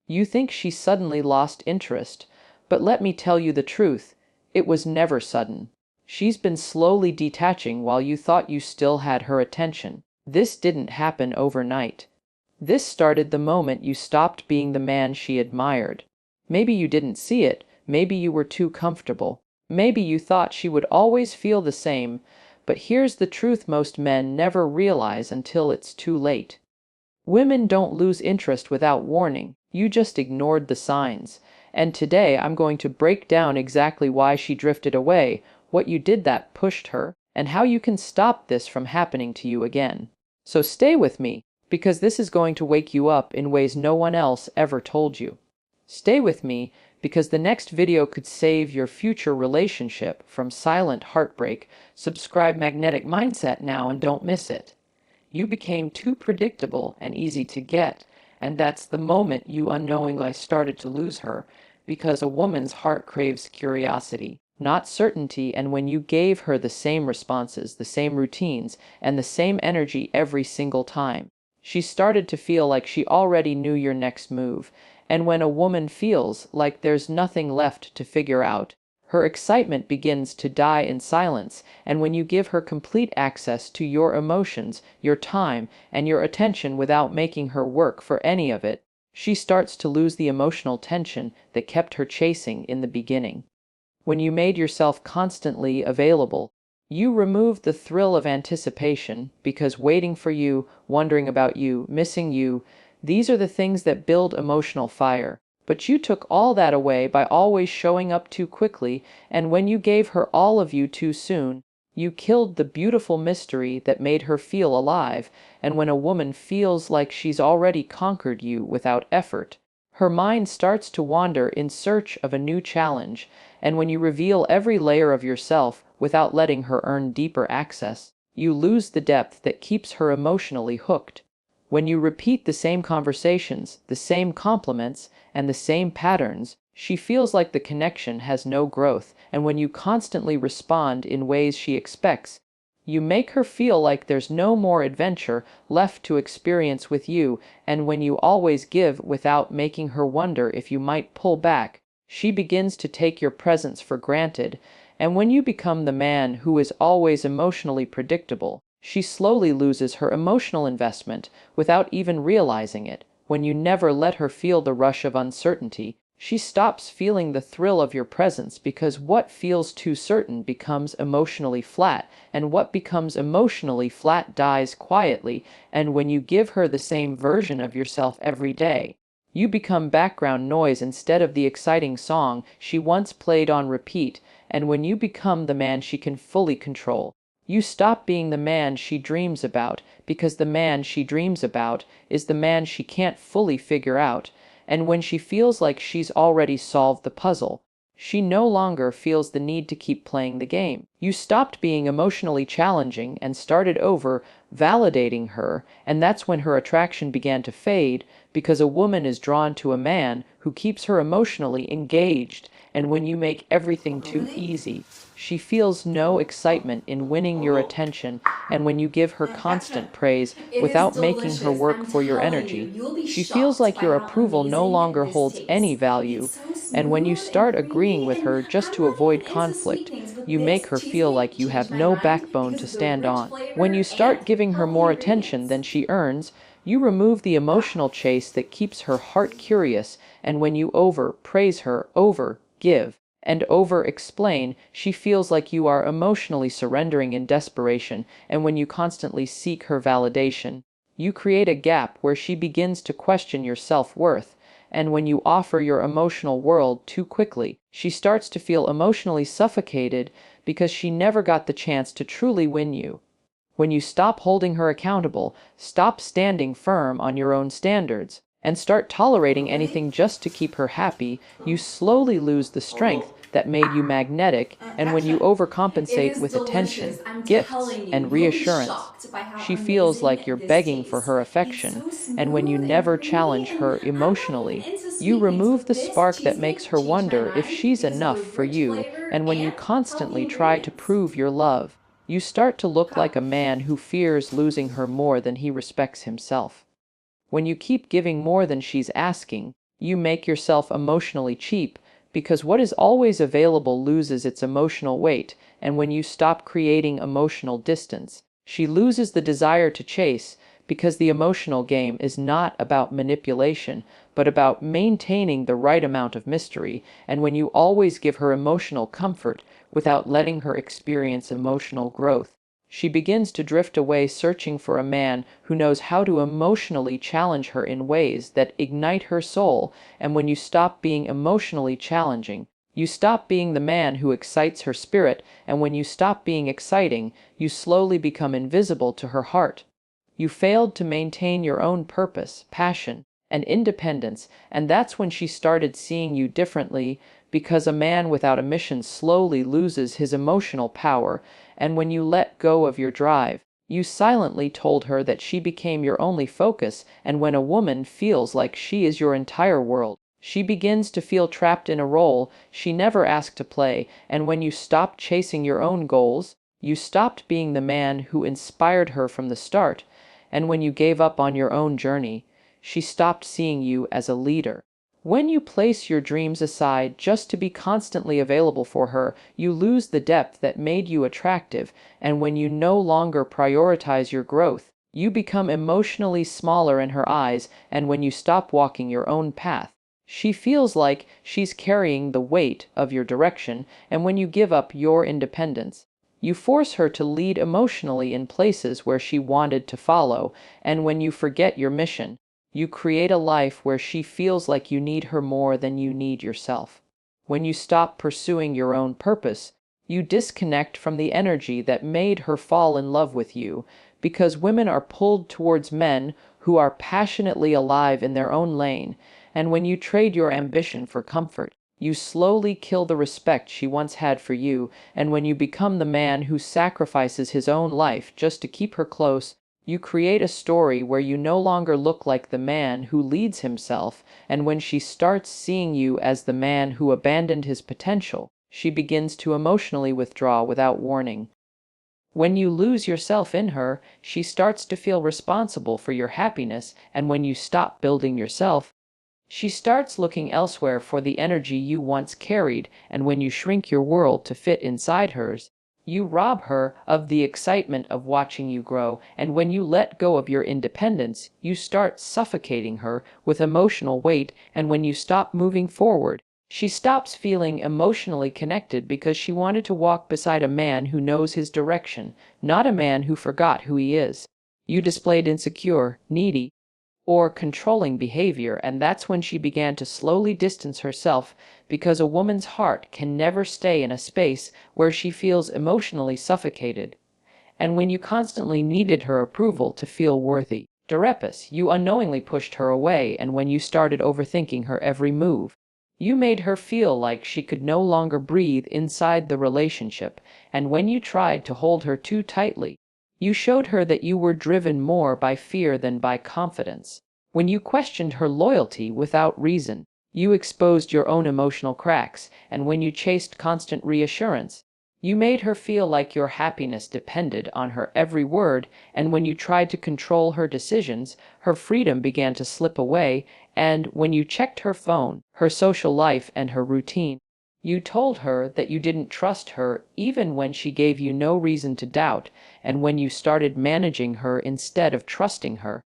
You think she suddenly lost interest, but let me tell you the truth, it was never sudden. She's been slowly detaching while you thought you still had her attention. This didn't happen overnight. This started the moment you stopped being the man she admired. Maybe you didn't see it, maybe you were too comfortable. Maybe you thought she would always feel the same, but here's the truth most men never realize until it's too late. Women don't lose interest without warning, you just ignored the signs. And today I'm going to break down exactly why she drifted away, what you did that pushed her, and how you can stop this from happening to you again. So stay with me, because this is going to wake you up in ways no one else ever told you. Stay with me, because the next video could save your future relationship from silent heartbreak. Subscribe Magnetic Mindset now and don't miss it. You became too predictable and easy to get, and that's the moment you unknowingly started to lose her, because a woman's heart craves curiosity, not certainty, and when you gave her the same responses, the same routines, and the same energy every single time, she started to feel like she already knew your next move. And when a woman feels like there's nothing left to figure out, her excitement begins to die in silence, and when you give her complete access to your emotions, your time, and your attention without making her work for any of it, she starts to lose the emotional tension that kept her chasing in the beginning. When you made yourself constantly available, you removed the thrill of anticipation, because waiting for you, wondering about you, missing you, these are the things that build emotional fire. But you took all that away by always showing up too quickly, and when you gave her all of you too soon, you killed the beautiful mystery that made her feel alive. And when a woman feels like she's already conquered you without effort, her mind starts to wander in search of a new challenge, and when you reveal every layer of yourself without letting her earn deeper access, you lose the depth that keeps her emotionally hooked. When you repeat the same conversations, the same compliments, and the same patterns, she feels like the connection has no growth, and when you constantly respond in ways she expects, you make her feel like there's no more adventure left to experience with you, and when you always give without making her wonder if you might pull back, she begins to take your presence for granted, and when you become the man who is always emotionally predictable, she slowly loses her emotional investment without even realizing it. When you never let her feel the rush of uncertainty, she stops feeling the thrill of your presence, because what feels too certain becomes emotionally flat, and what becomes emotionally flat dies quietly. And when you give her the same version of yourself every day, you become background noise instead of the exciting song she once played on repeat. And when you become the man she can fully control, you stop being the man she dreams about, because the man she dreams about is the man she can't fully figure out. And when she feels like she's already solved the puzzle, she no longer feels the need to keep playing the game. You stopped being emotionally challenging and started over validating her, and that's when her attraction began to fade, because a woman is drawn to a man who keeps her emotionally engaged, and when you make everything too easy, she feels no excitement in winning your attention, and when you give her constant praise It is without making her delicious. work I'm for your telling you, energy, you'll be she feels shocked like by your how approval no amazing longer this holds any tastes. value, It's so and when you smooth and start agreeing creamy, with and her just I'm to really avoid into conflict, sweet things, but you make this her feel cheesecake like you changed have my no mind backbone because to of the stand rich on. When you flavor and start giving her healthy more attention ingredients. than she earns, you remove the emotional chase that keeps her heart curious, and when you over-praise her, over-give, and over-explain, she feels like you are emotionally surrendering in desperation, and when you constantly seek her validation, you create a gap where she begins to question your self-worth, and when you offer your emotional world too quickly, she starts to feel emotionally suffocated because she never got the chance to truly win you. When you stop holding her accountable, stop standing firm on your own standards, and start tolerating anything just to keep her happy, you slowly lose the strength that made you magnetic. And when you Action. It overcompensate is with attention, delicious. I'm gifts, telling you, and you'll be reassurance, shocked by how she feels like amazing you're this begging for tastes. her It's affection, so and when you smooth and never creamy, challenge and her I'm not even emotionally, into you sweet things, remove but the this spark that makes cheesecake her changed my wonder if mind she's because of enough the for rich you, flavor and when you and healthy constantly try to ingredients. prove your love, you start to look like a man who fears losing her more than he respects himself. When you keep giving more than she's asking, You make yourself emotionally cheap because what is always available loses its emotional weight, and when you stop creating emotional distance, she loses the desire to chase because the emotional game is not about manipulation, but about maintaining the right amount of mystery, and when you always give her emotional comfort without letting her experience emotional growth, she begins to drift away searching for a man who knows how to emotionally challenge her in ways that ignite her soul, and when you stop being emotionally challenging, you stop being the man who excites her spirit, and when you stop being exciting, you slowly become invisible to her heart. You failed to maintain your own purpose, passion, and independence, and that's when she started seeing you differently, because a man without a mission slowly loses his emotional power, and when you let go of your drive, you silently told her that she became your only focus, and when a woman feels like she is your entire world, she begins to feel trapped in a role she never asked to play, and when you stopped chasing your own goals, you stopped being the man who inspired her from the start, and when you gave up on your own journey, she stopped seeing you as a leader. When you place your dreams aside just to be constantly available for her, you lose the depth that made you attractive, and when you no longer prioritize your growth, you become emotionally smaller in her eyes, and when you stop walking your own path, she feels like she's carrying the weight of your direction, and when you give up your independence, you force her to lead emotionally in places where she wanted to follow, and when you forget your mission, you create a life where she feels like you need her more than you need yourself. When you stop pursuing your own purpose, you disconnect from the energy that made her fall in love with you, because women are pulled towards men who are passionately alive in their own lane, and when you trade your ambition for comfort, you slowly kill the respect she once had for you, and when you become the man who sacrifices his own life just to keep her close, you create a story where you no longer look like the man who leads himself, and when she starts seeing you as the man who abandoned his potential, she begins to emotionally withdraw without warning. When you lose yourself in her, she starts to feel responsible for your happiness, and when you stop building yourself, she starts looking elsewhere for the energy you once carried, and when you shrink your world to fit inside hers, you rob her of the excitement of watching you grow, and when you let go of your independence, you start suffocating her with emotional weight, and when you stop moving forward, she stops feeling emotionally connected because she wanted to walk beside a man who knows his direction, not a man who forgot who he is. You displayed insecure, needy, or controlling behavior, and that's when she began to slowly distance herself because a woman's heart can never stay in a space where she feels emotionally suffocated. And when you constantly needed her approval to feel worthy, Durepus, you unknowingly pushed her away, and when you started overthinking her every move, you made her feel like she could no longer breathe inside the relationship, and when you tried to hold her too tightly, you showed her that you were driven more by fear than by confidence. When you questioned her loyalty without reason, you exposed your own emotional cracks, and when you chased constant reassurance, you made her feel like your happiness depended on her every word, and when you tried to control her decisions, her freedom began to slip away, and when you checked her phone, her social life, and her routine, you told her that you didn't trust her even when she gave you no reason to doubt, and when you started managing her instead of trusting her,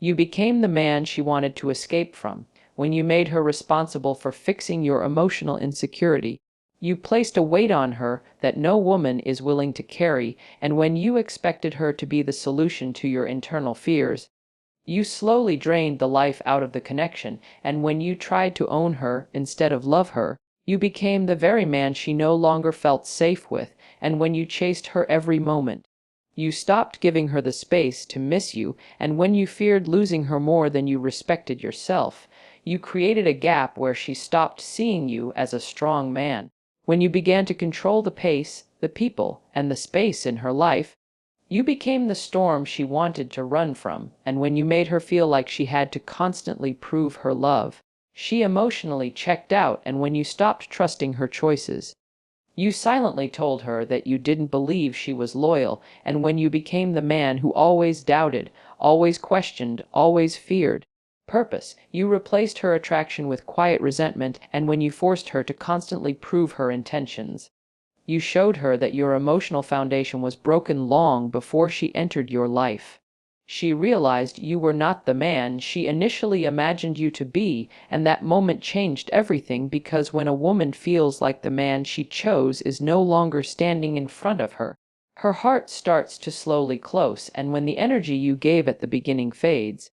you became the man she wanted to escape from. When you made her responsible for fixing your emotional insecurity, you placed a weight on her that no woman is willing to carry, and when you expected her to be the solution to your internal fears, you slowly drained the life out of the connection, and when you tried to own her instead of love her, you became the very man she no longer felt safe with, and when you chased her every moment, you stopped giving her the space to miss you, and when you feared losing her more than you respected yourself, you created a gap where she stopped seeing you as a strong man. When you began to control the pace, the people, and the space in her life, you became the storm she wanted to run from, and when you made her feel like she had to constantly prove her love, she emotionally checked out, and when you stopped trusting her choices, you silently told her that you didn't believe she was loyal, and when you became the man who always doubted, always questioned, always feared, purpose. You replaced her attraction with quiet resentment, and when you forced her to constantly prove her intentions, you showed her that your emotional foundation was broken long before she entered your life. She realized you were not the man she initially imagined you to be, and that moment changed everything, because when a woman feels like the man she chose is no longer standing in front of her, her heart starts to slowly close, and when the energy you gave at the beginning fades,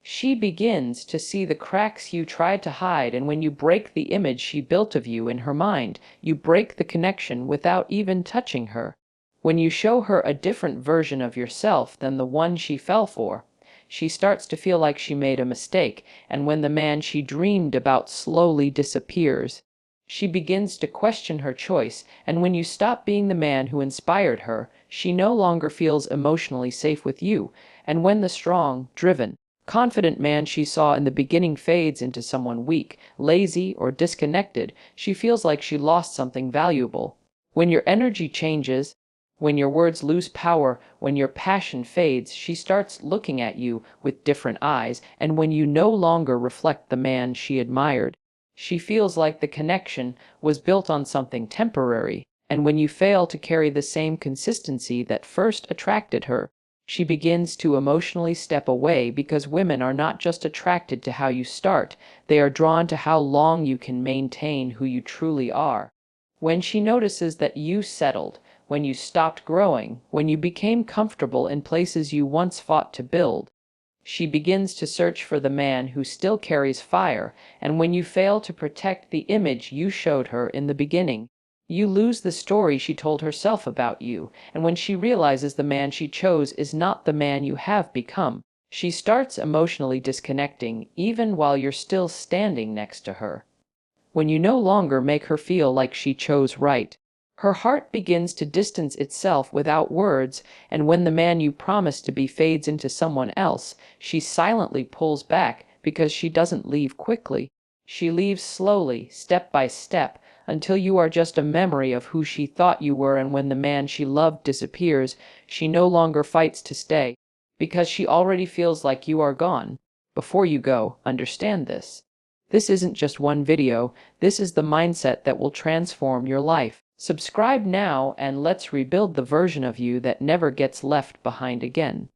she begins to see the cracks you tried to hide. And when you break the image she built of you in her mind, you break the connection without even touching her. When you show her a different version of yourself than the one she fell for, she starts to feel like she made a mistake, and when the man she dreamed about slowly disappears, she begins to question her choice. And when you stop being the man who inspired her, she no longer feels emotionally safe with you. And when the strong, driven, confident man she saw in the beginning fades into someone weak, lazy, or disconnected, she feels like she lost something valuable. When your energy changes, when your words lose power, when your passion fades, she starts looking at you with different eyes, and when you no longer reflect the man she admired, she feels like the connection was built on something temporary. And when you fail to carry the same consistency that first attracted her, she begins to emotionally step away, because women are not just attracted to how you start, they are drawn to how long you can maintain who you truly are. When she notices that you settled, when you stopped growing, when you became comfortable in places you once fought to build, she begins to search for the man who still carries fire. And when you fail to protect the image you showed her in the beginning, you lose the story she told herself about you. And when she realizes the man she chose is not the man you have become, she starts emotionally disconnecting, even while you're still standing next to her. When you no longer make her feel like she chose right, her heart begins to distance itself without words. And when the man you promised to be fades into someone else, she silently pulls back, because she doesn't leave quickly. She leaves slowly, step by step, until you are just a memory of who she thought you were. And when the man she loved disappears, she no longer fights to stay, because she already feels like you are gone. Before you go, understand this. This isn't just one video, this is the mindset that will transform your life. Subscribe now, and let's rebuild the version of you that never gets left behind again.